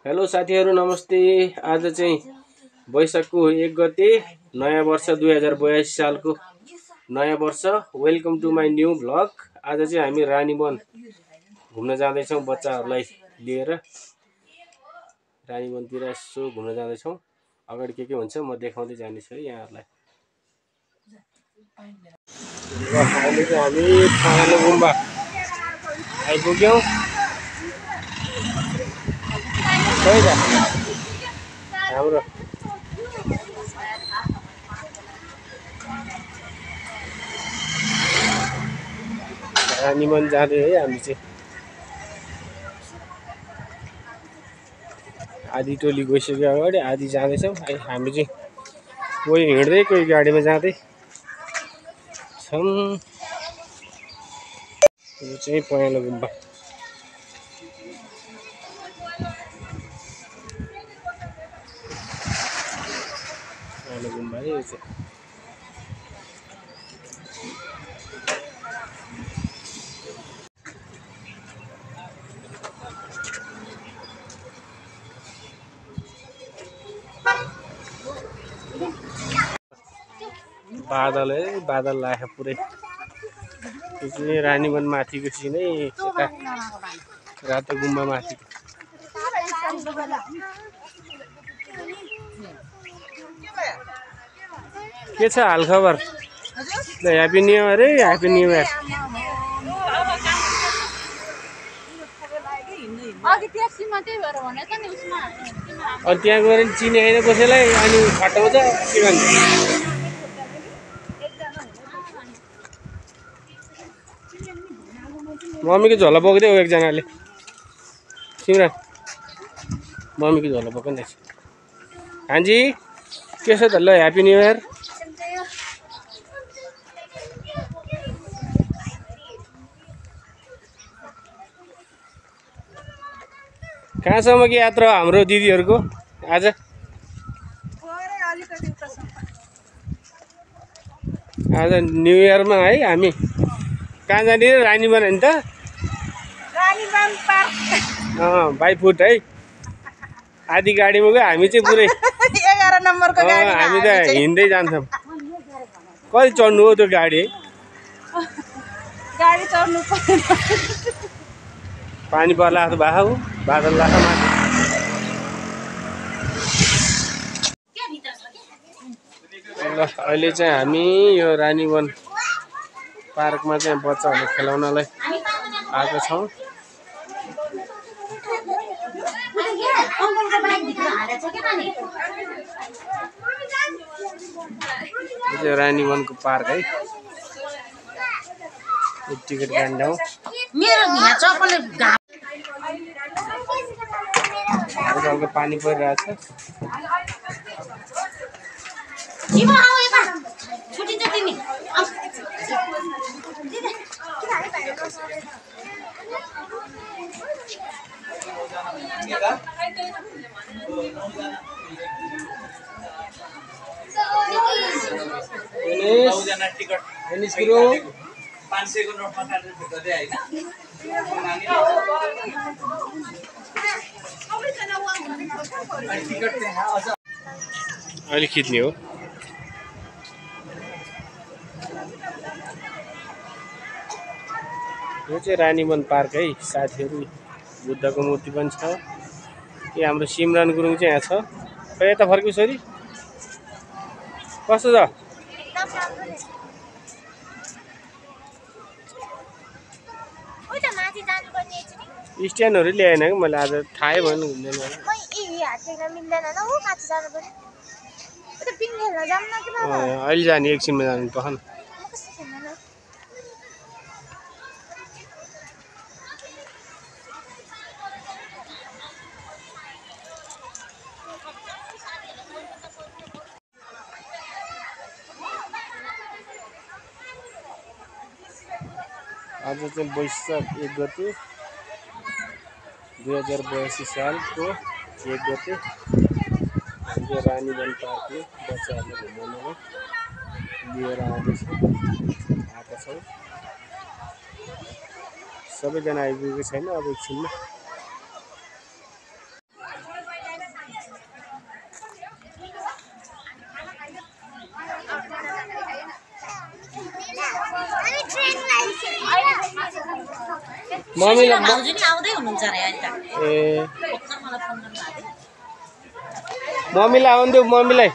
Hello साथीहरु नमस्ते। आज चाहिँ वैशाखको 1 गते नयाँ वर्ष 2082 सालको नयाँ वर्ष। Welcome to my new vlog. आज चाहिँ हामी रानीवन घुम्न जाँदैछौँ बच्चाहरूलाई लिएर। रानीवनतिर यसो घुम्न जाँदैछौँ। अगाडि के हुन्छ म देखाउँदै जानेछु है यहाँहरूलाई। अहिले चाहिँ हामी पहेँलो गुम्बा आइपुग्यौँ। हाम्रो रानीवन जाँदै है हामी चाहिँ। आधी टोली गइसक्यो अगाडि, आधी जाँदैछौँ। हामी चाहिँ कोही हिँड्दै कोही गाडीमा जाँदै छौँ। यो चाहिँ पहेँलो गुम्बा। पहेँलो गुम्बा है यो चाहिँ। बादल है, बादल लाग्यो पुरै। यो चाहिँ रानीवन माथिको सिन है, यता रातो गुम्बा माथि। के छ हाल खबर? ल ह्यापी न्यू इयर है, ह्यापी न्यू इयर। अनि त्यहाँ गएर चिने होइन कसैलाई, अनि खटाउँछ के भन्छ। मम्मीको झोला बोक्दै हो एकजनाले। सिमरन मम्मीको झोला बोक्दैन रहेछ। हान्जी के छ त? ल ह्यापी न्यू इयर। कहाँसम्म कि यात्रा हाम्रो दिदीहरूको आज? आज न्यू इयरमा है हामी कहाँ जाने? रानीवन होइन त? बाई फुट है। आधी गाडीमा गयो, हामी चाहिँ पुरै 11 नम्बरको गाडी। हामी त हिँड्दै जान्छौँ। कति चढ्नु हो त्यो गाडी है? गाडी चढ्नु पर्दैन। पानी पर्ला जस्तो भएको हो, बादल लाग्छ माथि। ल अहिले चाहिँ हामी यो रानीवन पार्कमा चाहिँ बच्चाहरूले खेलाउनलाई आएको छौँ। यो चाहिँ रानीवनको पार्क है। टिकट काट्दा हो। हल्का पानी परिरहेछ। गुरु 500 को नोटमा काटेर भित्दै हैन। टिकट त्यहाँ अझ अहिले खिच्ने हो। यो चाहिँ रानीवन पार्क है साथीहरू। बुद्धको मूर्ति पनि छ। यहाँ हाम्रो सिमरन गुरुङ चाहिँ यहाँ छ। खै यता फर्क्यौ छोरी, कस्तो छ? स्ट्यान्डहरू ल्याएन कि मैले आज, थाहै भएन हुँदैन। अहिले जाने, एकछिनमा जानु पखन। आज चाहिँ वैशाख 1 गते 2082 सालको 1 गते रानीवन पार्कले बच्चाहरूले घुमाउनलाई लिएर आएका छौँ। सबैजना आइपुगेको छैन, अब एकछिनमा मम्मीलाई भाउजू नि आउँदै हुनुहुन्छ रे अहिले त ए भर्खर मलाई फोन गर्नु भएको थियो मम्मीलाई आउनु देऊ मम्मीलाई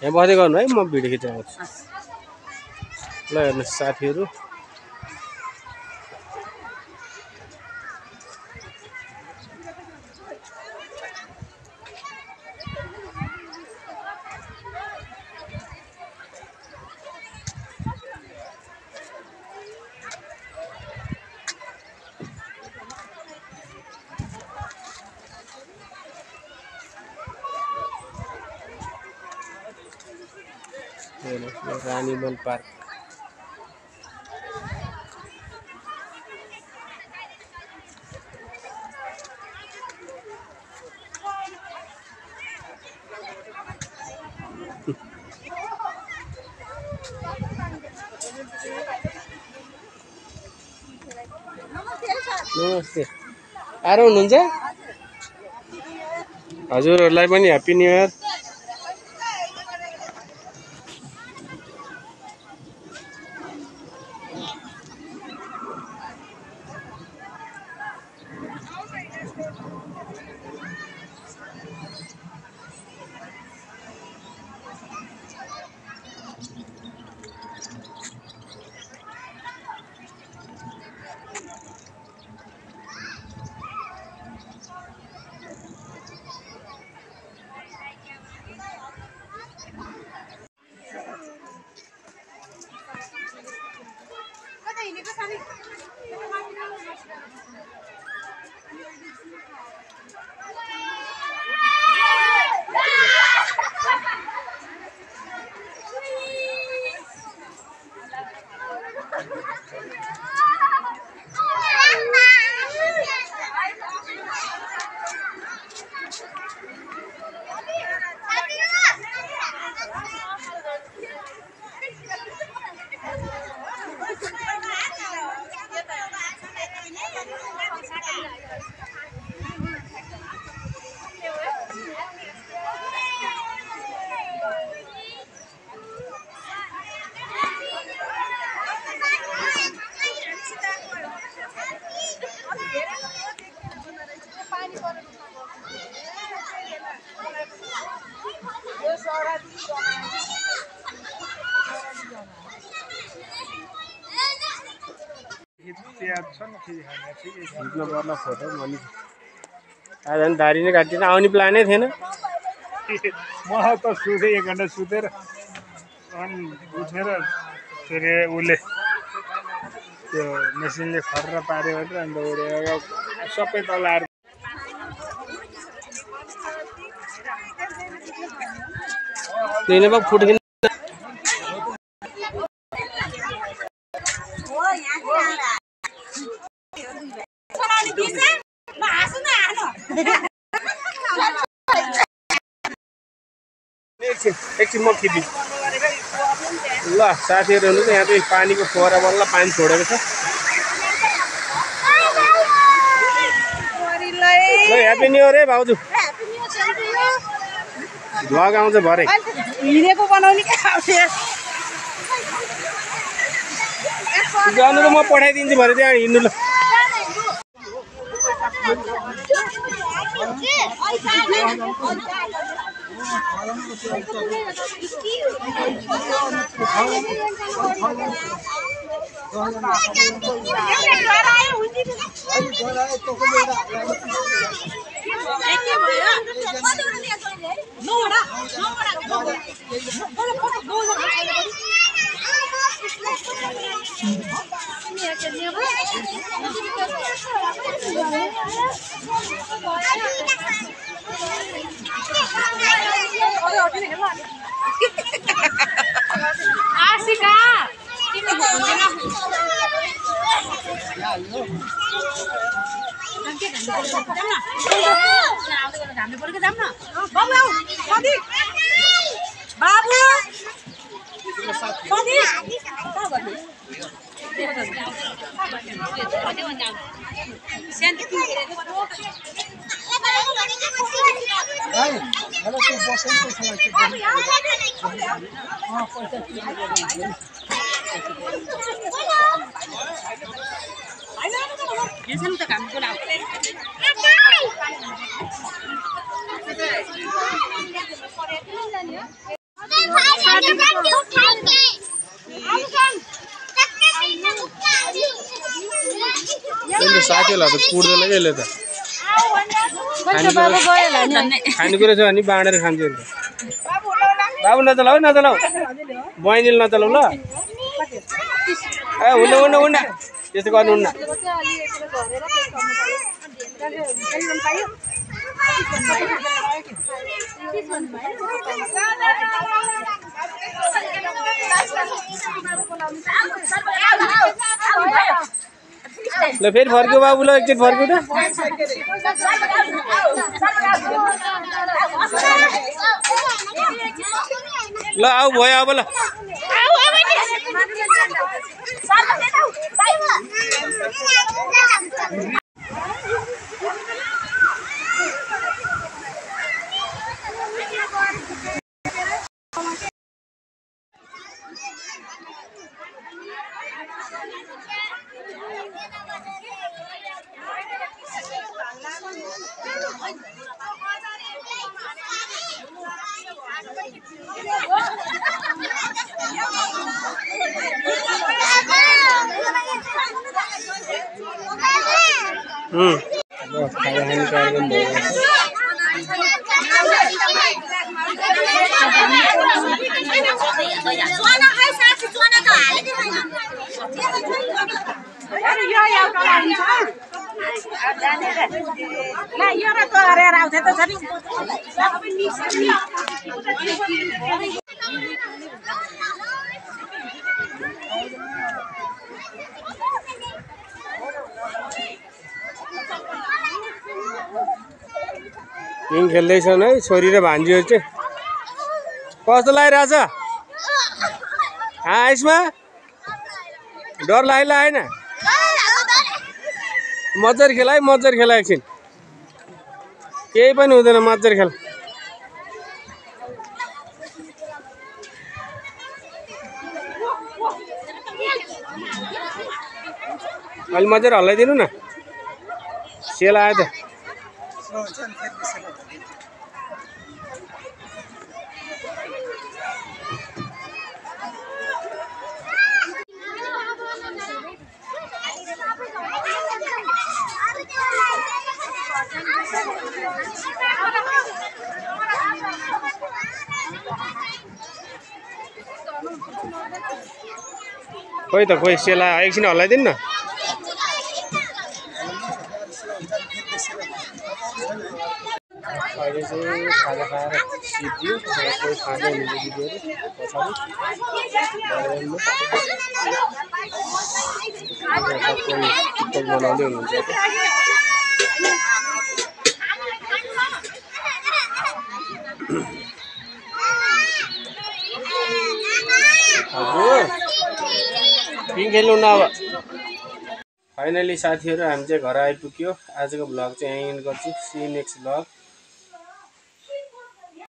यहाँ बस्दै गर्नु है म भिडियो खिचाउँछु ल हेर्नुहोस् साथीहरू रानीमल पार्क नमस्ते आएर हुनुहुन्छ हजुरहरूलाई पनि ह्याप्पी न्यू इयर खिच्न पर्ला फोटो भनि आज नि दारी नै काटिन आउने प्लानै थिएन म त सुतेँ 1 घन्टा सुतेर अनि उठेर फेरि उसले त्यो मेसिनले खर्र पार्यो भनेर अन्त उडेर सबै तल आएर त्यही नै फुट एकछिन म खिचिदिन्छु ल साथीहरू हुनुहुन्छ यहाँ चाहिँ पानीको फोहरा बल्ल पानी छोडेको छ ल ह्याप्पी न्यू इयर है भाउजू भ्लग आउँछ भरे हिँडेको बनाउने जानु त म पठाइदिन्छु भरे त्यहाँ हिँड्नु ल आशिका यसले त काम बोलाउ यसले साथीहरूलाई त कुट्दैन क्या यसले त खानेकुरा छ भने बाँडेर खान्छ नि बाबु नचलाऊ नचलाऊ बहिनीले नचलाऊ ल ए हुन्न त्यस्तो गर्नुहुन्न ल फेरि फर्क्यो बाबु ल एकचोटि फर्क्यो त ल आऊ भयो अब ल गेम खेल्दैछन् है छोरी र भान्जीहरू चाहिँ कस्तो लागिरहेछ यसमा डर लागेन मजाले खेल है मजाले खेल एकछिन केही पनि हुँदैन मजाले खेल अलि मजाले हल्लाइदिनु न सेल आयो त खोइ त खोइ सेला एकछिन हल्लाइदिनु न अहिले चाहिँ खाजा खाएर सिद्धियो कोही खाँदै हुनुहुन्छ दिदीहरू पछाडि बनाउँदै हुनुहुन्छ हजुर पिङ खेल्नु न अब फाइनली साथीहरू हामी चाहिँ घर आइपुग्यो आजको भ्लग चाहिँ यहीँ एन्ड गर्छु सी नेक्स्ट भ्लग